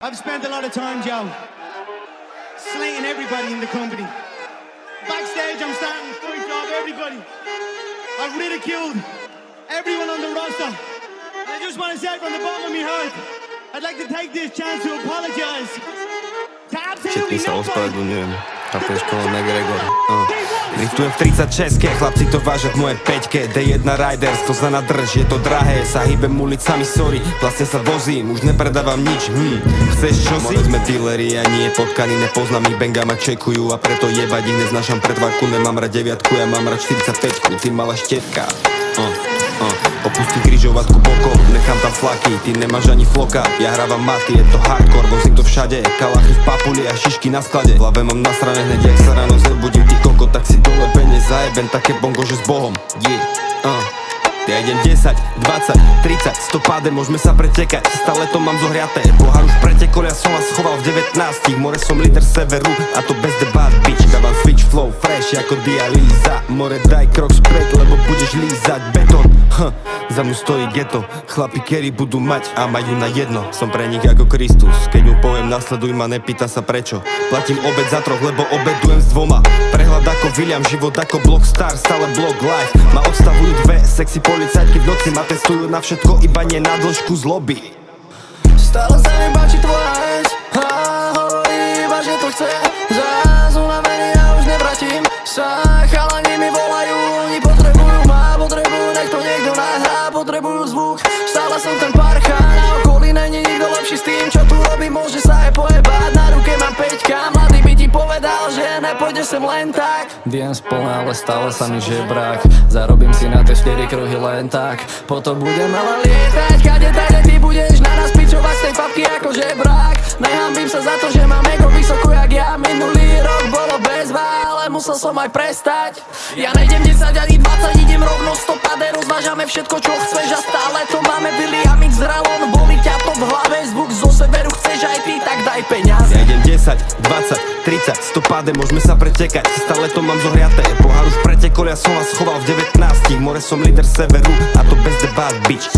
I've spent a lot of time, Joe, slaying everybody in the company. Backstage, I'm starting to fight off everybody. I've ridiculed everyone on the roster. And I just want to say from the bottom of my heart, I'd like to take this chance to apologize to absolutely nobody. Chápeš, Conor McGregor. Driftujem v 36-ke, chlapci to vážia v moje 5-ke. D1 Riders, to za nadrž, je to drahé. Sa hýbem ulicami, sorry, vlastne sa vozím, už nepredávam nič. Chceš čosi? More sme dealeri a nie potkaní, nepoznám ich, benga ma čekujú. A preto jebať ich neznášam predvarku, nemám rád 9-ku, ja mám rád 45-ku, ty malá števka. Opustím križovatku bokom, nechám tam flaky, ty nemáš ani floka. Ja hrávam maty, je to hardcore, vozím to všade. Kalachy v papuli a šišky na sklade. V hlave mám nasrané hneď, jak sa ráno zebudím. Ty koko, tak si dole peniaz zajebem, také bongo, že s Bohom. Ja idem 10, 20, 30, 100 páde, môžeme sa pretekať. Stále to mám zohriaté, pohár už pretekol, ja som vás schoval v 19. More som líder severu, a to bez debát, bitch. Dávam switch flow, fresh ako dialýza. More daj krok spread, lebo budeš lízať betón. Za mnou stojí ghetto, chlapi kery budú mať a majú na jedno. Som pre nich ako Kristus, keď mu poviem nasleduj ma, nepýta sa prečo. Platím obed za troch, lebo obedujem s dvoma. Prehľad ako William, život ako Blockstar, stále blog life. Ma odstavujú dve sexy policajtky v noci, ma testujú na všetko, iba nie na dĺžku zloby. Stále sa mi páči tvoja heď, hovorí iba, že to chce. Zrazu na mene ja už nevratím sa. Chalani mi volajú, oni potrebujú ma, potrebujú, nech to niekto nahrá, potrebujú zvuk. Stále som ten parcha, na okolí není nikto lepší s tým, čo tu robím, môže sa aj pojebať. Na ruke mám 5, mladý by ti povedal, že nepôjde sem len tak. Viem splná, ale stále sa mi žebrák. Zarobím si na tie 4 kruhy len tak. Potom budem ale lietať, kade tajde ty budeš na nás pičovať z tej papky ako žebrák. Nehambím sa za to, že mám ego vysoko jak ja. Minulý rok bolo bezvá, ale musel som aj prestať. Ja nejdem 10 ani 20, idem rovno 100 pade. Rozvážame všetko čo chceš a stále to máme. Billy a Mix Ralon, boli ťa to v hlave. Zvuk zo severu chceš aj ty, tak daj peniaze. Ja idem 10, 20, 30, 100 páde, môžeme sa pretekať. Stále to mám zohriaté, pohár už pretekol, ja som vás schoval v 19. More som líder severu, a to bez debát, bitch.